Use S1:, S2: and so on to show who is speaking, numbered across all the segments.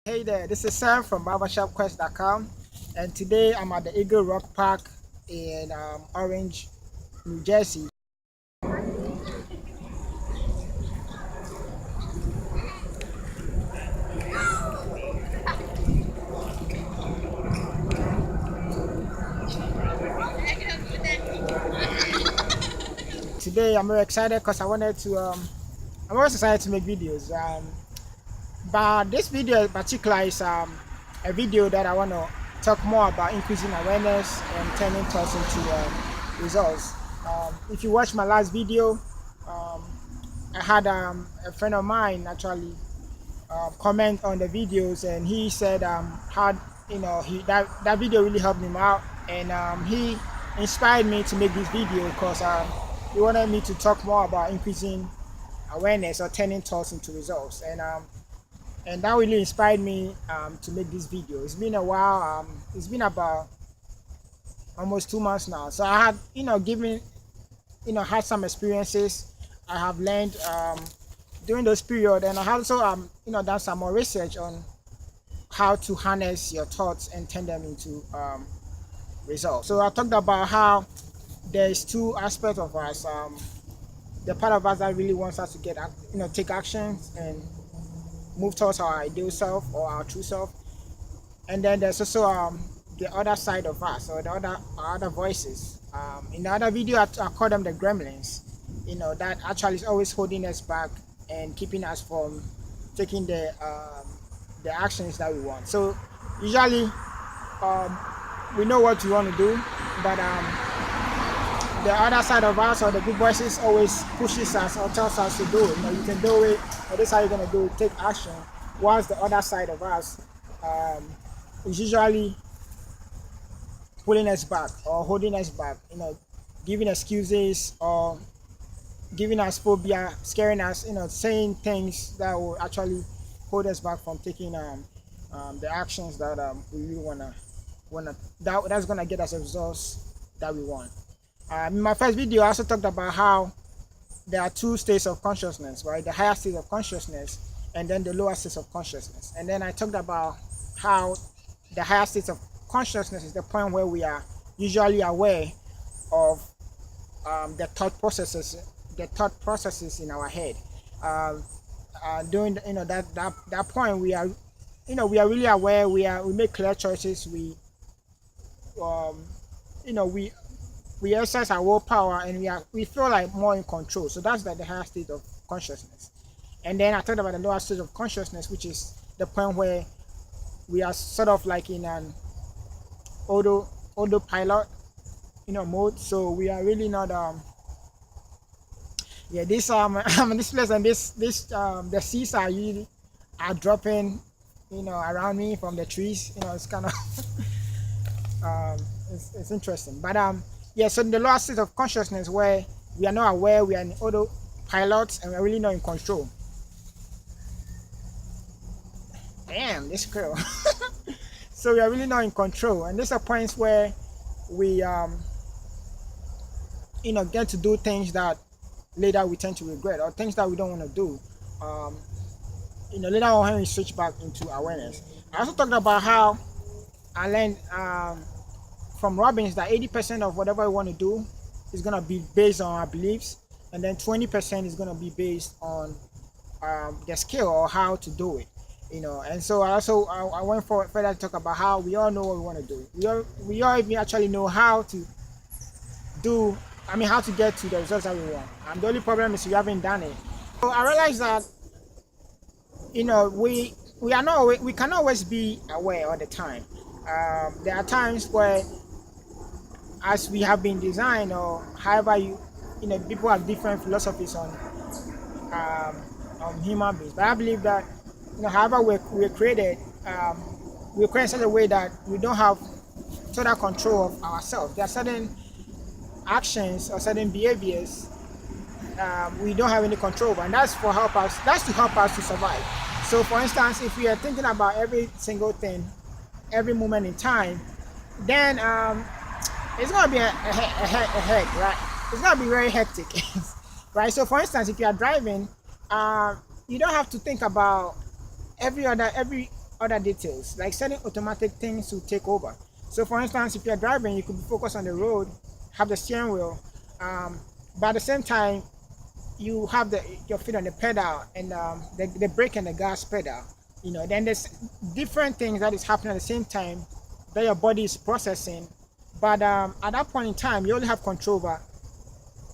S1: Hey there, this is Sam from barbershopquest.com, and today I'm at the Eagle Rock Park in Orange, New Jersey. Today I'm very excited because I'm always excited to make videos. But this video in particular is a video that I want to talk more about increasing awareness and turning thoughts into results. If you watch my last video, um, I had a friend of mine actually comment on the videos, and he said how that video really helped him out, and he inspired me to make this video because he wanted me to talk more about increasing awareness or turning thoughts into results, and that really inspired me to make this video. It's been a while. It's been about almost 2 months now, so I had given had some experiences. I have learned during those period, and I also done some more research on how to harness your thoughts and turn them into results. So I talked about how there's two aspects of us. The part of us that really wants us to take actions and move towards our ideal self or our true self, and then there's also the other side of us, or the other voices. In the other video, I call them the gremlins. That actually is always holding us back and keeping us from taking the actions that we want. So usually um, we know what we want to do, but the other side of us, or the good voices, always pushes us or tells us to do it. You can do it, or this is how you're gonna do it. Take action. Whilst the other side of us um, is usually pulling us back or holding us back. Giving excuses or giving us phobia, scaring us. Saying things that will actually hold us back from taking the actions that we really that's gonna get us the results that we want. In my first video, I also talked about how there are two states of consciousness, right? The higher state of consciousness and then the lower state of consciousness. And then I talked about how the higher state of consciousness is the point where we are usually aware of the thought processes in our head. During that point, we are really aware. We make clear choices. Um, you know we we exercise our willpower, and we feel like more in control. So that's like the higher state of consciousness. And then I talked about the lower state of consciousness, which is the point where we are sort of like in an autopilot mode. So we are really not this this place, and the seeds are usually are dropping around me from the trees. It's kind of um it's interesting, but so in the lower state of consciousness, where we are not aware, we are in autopilot, and we're really not in control. Damn, this girl. So we are really not in control, and these are points where we get to do things that later we tend to regret, or things that we don't want to do. um Later on, when we switch back into awareness. I also talked about how I learned from Robbins that 80% of whatever we want to do is going to be based on our beliefs, and then 20% is going to be based on the skill or how to do it. And so I went further to talk about how we all know what we want to do. We all even actually know how to do. I mean, how to get to the results that we want. And the only problem is we haven't done it. So I realized that we are not we cannot always be aware all the time. There are times where, as we have been designed, or however people have different philosophies on human beings. But I believe that however we're created, we're created in such a way that we don't have total control of ourselves. There are certain actions or certain behaviors we don't have any control over, and that's to help us to survive. So for instance, if we are thinking about every single thing every moment in time, then it's going to be a heck, right? It's going to be very hectic. Right? So for instance, if you are driving, you don't have to think about every other details, like certain automatic things to take over. So for instance, if you're driving, you could be focused on the road, have the steering wheel, but at the same time you have your feet on the pedal and the brake and the gas pedal. Then there's different things that is happening at the same time that your body is processing. But at that point in time, you only have control over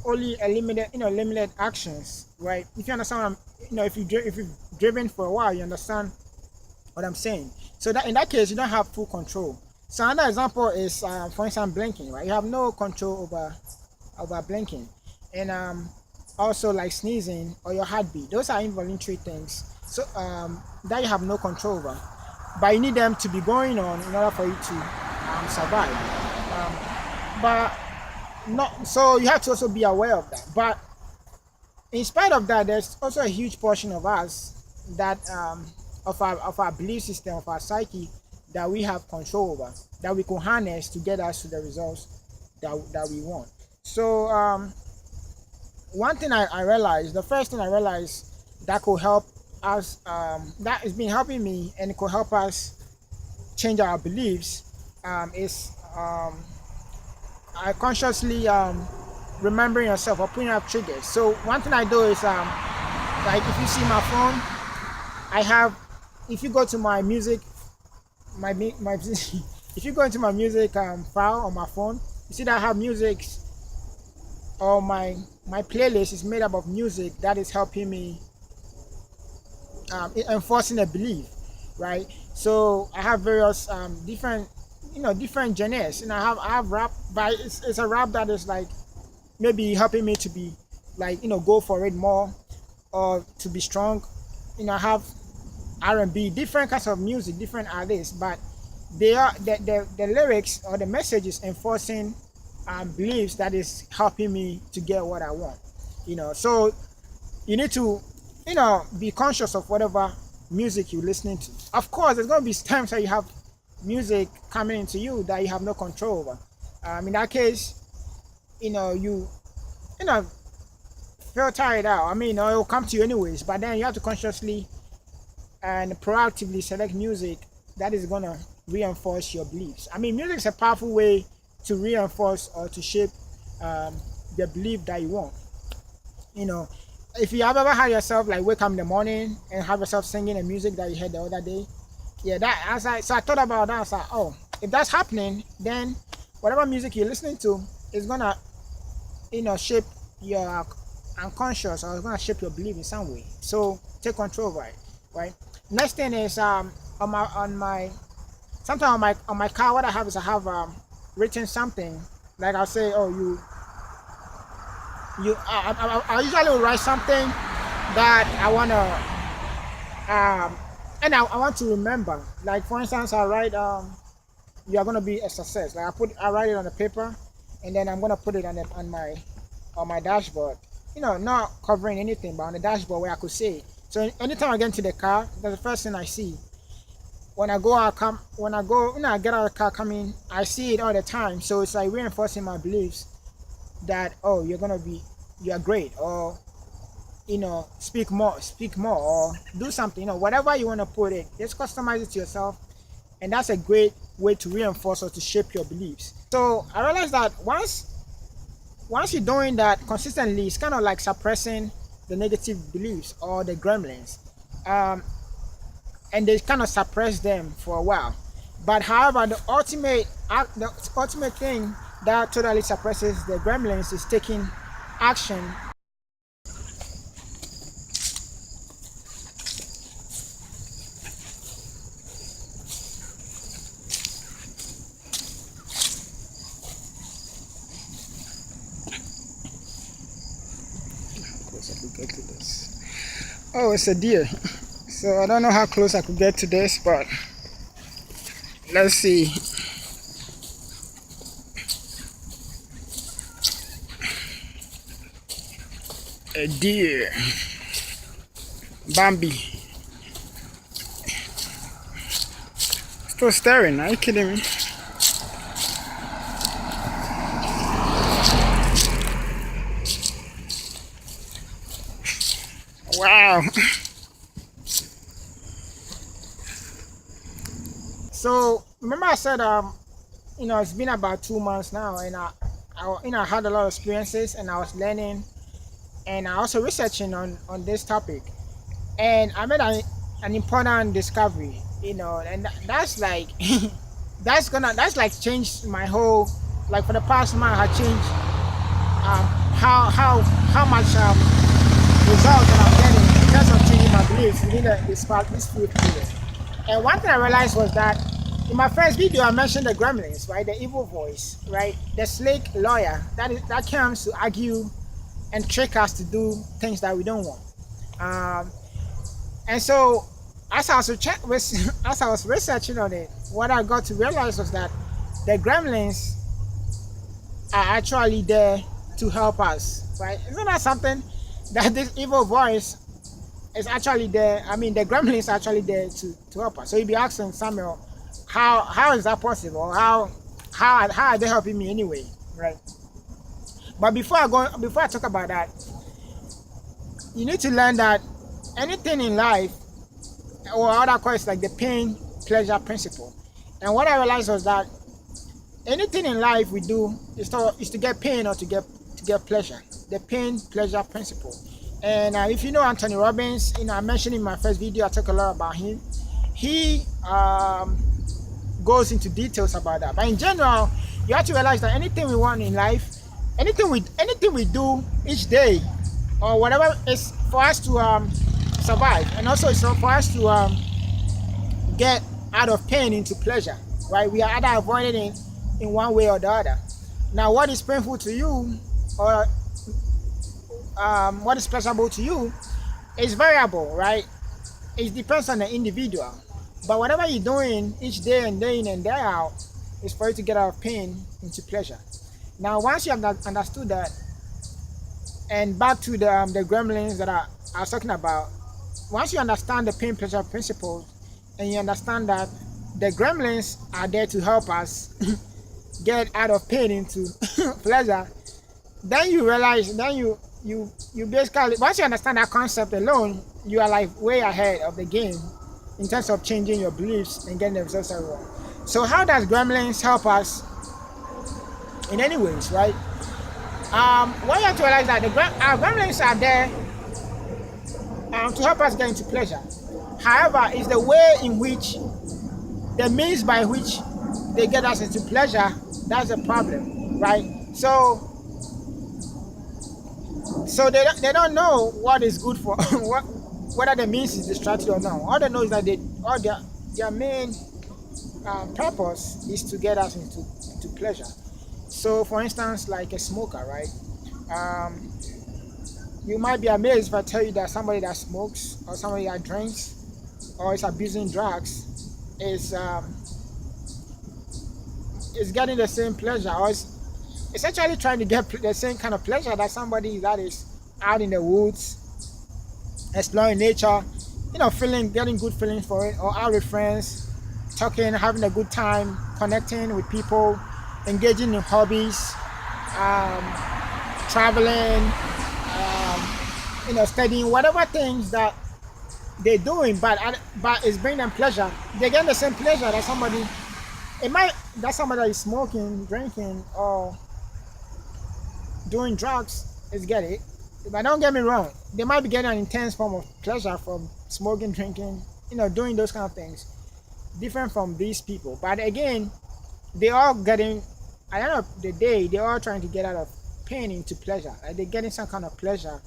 S1: only a limited actions, right? If you understand what if you've driven for a while, you understand what I'm saying. So that in that case, you don't have full control. So another example is, for instance, blinking, right? You have no control over blinking, and also like sneezing or your heartbeat. Those are involuntary things. So that you have no control over, but you need them to be going on in order for you to survive. But not so you have to also be aware of that. But in spite of that, there's also a huge portion of us that of our belief system, of our psyche, that we have control over, that we can harness to get us to the results that we want. So one thing I realized, the first thing I realized that could help us, that has been helping me and it could help us change our beliefs, is I consciously remembering yourself or putting up triggers. So one thing I do is like if you see my phone, I have, if you go to my music, my if you go into my music file on my phone, you see that I have music, or my playlist is made up of music that is helping me enforcing a belief, right? So I have various different different genres, and I have rap, but it's a rap that is like maybe helping me to be like go for it more, or to be strong. I have R&B, different kinds of music, different artists, but they are the lyrics or the messages enforcing beliefs that is helping me to get what I want. So you need to be conscious of whatever music you're listening to. Of course, there's going to be times that you have music coming into you that you have no control over. In that case, you filter it out. It will come to you anyways, but then you have to consciously and proactively select music that is gonna reinforce your beliefs. Music is a powerful way to reinforce or to shape the belief that you want. If you have ever had yourself like wake up in the morning and have yourself singing the music that you heard the other day, yeah, so I thought about that. I was like, oh, if that's happening, then whatever music you're listening to is gonna shape your unconscious, or it's gonna shape your belief in some way. So take control over it, right? Next thing is on my sometimes on my car, what I have is I have written something, like I'll say, oh, I usually will write something that I wanna and I want to remember. Like for instance, I write you are gonna be a success. Like I write it on the paper, and then I'm gonna put it on my dashboard. Not covering anything, but on the dashboard where I could see it. So anytime I get into the car, that's the first thing I see. When I go out, I get out of the car coming, I see it all the time. So it's like reinforcing my beliefs that, oh, you are great, or speak more, or do something. Whatever you want to put it, just customize it to yourself, and that's a great way to reinforce or to shape your beliefs. So I realized that once you're doing that consistently, it's kind of like suppressing the negative beliefs or the gremlins, and they kind of suppress them for a while. But however, the ultimate thing that totally suppresses the gremlins is taking action. Oh, it's a deer. So I don't know how close I could get to this, but let's see. A deer. Bambi. Still staring, are you kidding me? Wow. So remember I said it's been about 2 months now, and I had a lot of experiences, and I was learning, and I also researching on this topic, and I made an important discovery, and that's like that's like changed my whole, like for the past month had changed how much results that I'm getting in terms of changing my beliefs within this few period. And one thing I realized was that in my first video I mentioned the gremlins, right? The evil voice, right? The slick lawyer that comes to argue and trick us to do things that we don't want. Um, and so as I was researching on it, what I got to realize was that the gremlins are actually there to help us, right? Isn't that something? That this evil voice is actually there. I mean, the gremlins are actually there to help us. So you'd be asking Samuel, how is that possible? How are they helping me anyway, right? But before I talk about that, you need to learn that anything in life, or what I call it, like the pain pleasure principle. And what I realized was that anything in life we do is to get pain or to get pleasure. The pain pleasure principle. And if you know Anthony Robbins, I mentioned in my first video, I talk a lot about him. He goes into details about that. But in general, you have to realize that anything we want in life, anything we do each day, or whatever, is for us to survive, and also it's for us to get out of pain into pleasure, right? We are either avoiding it in one way or the other. Now, what is painful to you, or what is pleasurable to you, is variable, right? It depends on the individual. But whatever you're doing each day and day in and day out is for you to get out of pain into pleasure. Now, once you have understood that, and back to the gremlins that I was talking about, once you understand the pain pleasure principles, and you understand that the gremlins are there to help us get out of pain into pleasure, then you realize, then you basically, once you understand that concept alone, you are like way ahead of the game in terms of changing your beliefs and getting the results that you want. So how does gremlins help us in any ways, right? What you have to realize that our gremlins are there to help us get into pleasure. However, it's the way in which, the means by which they get us into pleasure, that's a problem, right? So they don't know what is good for whether the means is destructive or not. All they know is that their main purpose is to get us into pleasure. So, for instance, like a smoker, right? You might be amazed if I tell you that somebody that smokes, or somebody that drinks, or is abusing drugs is getting the same pleasure, or it's actually trying to get the same kind of pleasure that somebody that is out in the woods, exploring nature, getting good feelings for it, or out with friends, talking, having a good time, connecting with people, engaging in hobbies, traveling, studying, whatever things that they're doing, but it's bringing them pleasure. They get the same pleasure that somebody that is smoking, drinking, or doing drugs is getting. But don't get me wrong, they might be getting an intense form of pleasure from smoking, drinking, doing those kind of things, different from these people. But again, they all getting, at the end of the day, they're all trying to get out of pain into pleasure. Like they're getting some kind of pleasure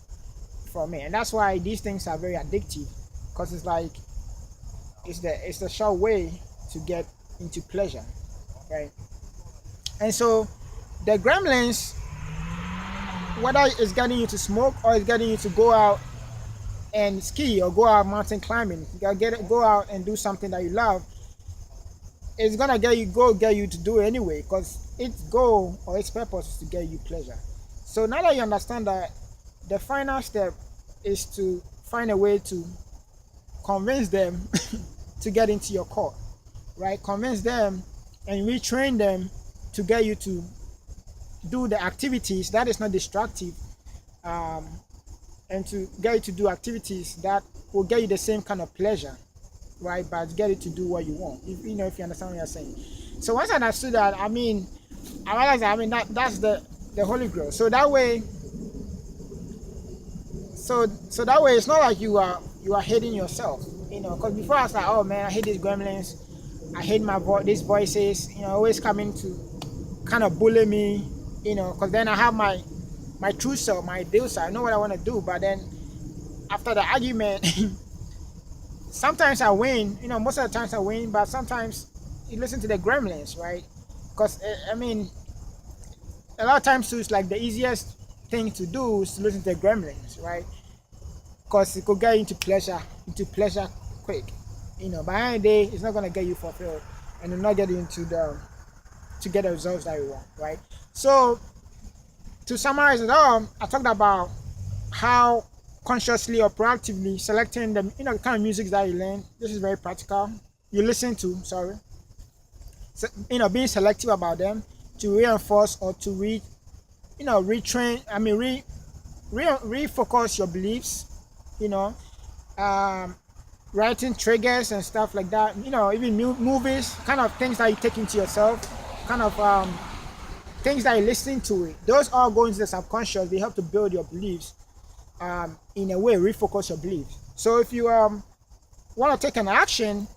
S1: from it, and that's why these things are very addictive, because it's like it's the short way to get into pleasure, right? And so the gremlins, whether it's getting you to smoke or it's getting you to go out and ski or go out mountain climbing, go out and do something that you love, it's gonna get you to do it anyway, because its goal or its purpose is to get you pleasure. So now that you understand that, the final step is to find a way to convince them to get into your court, right? Convince them and retrain them to get you to do the activities that is not destructive, and to get you to do activities that will get you the same kind of pleasure right? But get it to do what you want. If you know, if you understand what I'm saying. So once I understood that, I mean, I realized that, I mean, that's the holy grail. So that way, so that way, it's not like you are hating yourself, you know. Because before I was like, oh man, I hate these gremlins, I hate these voices, you know, always coming to kind of bully me, you know. Because then I have my true self, my ideal side. I know what I want to do, but then after the argument, sometimes I win, you know. Most of the times I win, but sometimes you listen to the gremlins, right? Because I mean, a lot of times too, it's like the easiest thing to do is to listen to the gremlins, right? Because it could get you into pleasure quick, you know. By the end of the day, it's not gonna get you fulfilled, and it'll not get you into the to get the results that you want, right? So to summarize it all, I talked about how consciously or proactively selecting the, you know, the kind of music that you learn. This is very practical. You listen to, sorry, so, you know, being selective about them to reinforce or to you know, retrain. I mean, refocus your beliefs. You know, um, writing triggers and stuff like that. You know, even movies, kind of things that you take into yourself, kind of things that you're listening to. It. Those all go into the subconscious. They help to build your beliefs. In a way, refocus your beliefs. So if you want to take an action,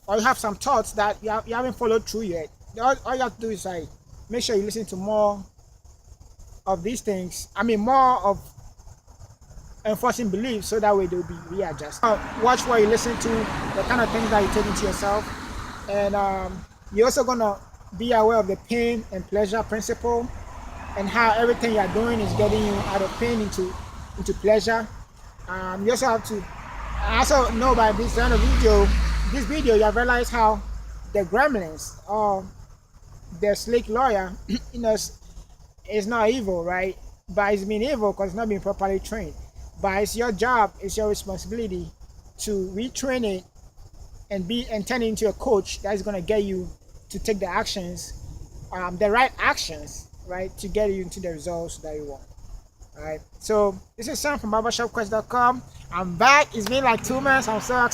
S1: or you have some thoughts that you haven't followed through yet, all you have to do is like make sure you listen to more of these things. I mean, more of enforcing beliefs, so that way they'll be readjusted. Watch what you listen to, the kind of things that you take into yourself, and you're also gonna be aware of the pain and pleasure principle, and how everything you're doing is getting you out of pain into pleasure. You also have to also know by this kind of this video, you have realized how the gremlins or the slick lawyer, you know, is not evil, right? But it's been evil because it's not been properly trained. But it's your job, it's your responsibility to retrain it and turn it into a coach that is going to get you to take the actions, the right actions, right, to get you into the results that you want. All right. So this is Sam from barbershopquest.com. I'm back. It's been like 2 months. I'm so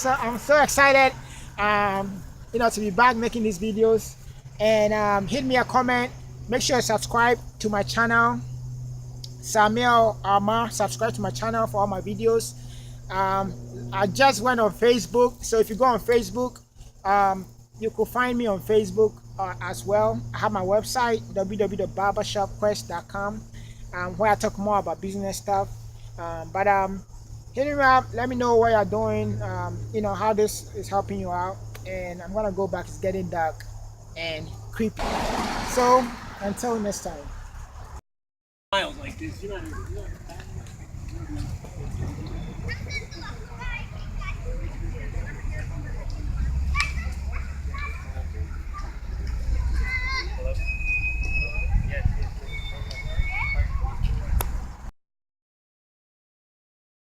S1: excited, you know, to be back making these videos. And hit me a comment. Make sure you subscribe to my channel, Samuel Armah. Subscribe to my channel for all my videos. I just went on Facebook, so if you go on Facebook, you could find me on Facebook as well. I have my website, www.barbershopquest.com, where I talk more about business stuff. But hit me up, let me know what you're doing, you know, how this is helping you out. And I'm gonna go back. It's getting dark and creepy. So until next time.
S2: Like this, you know.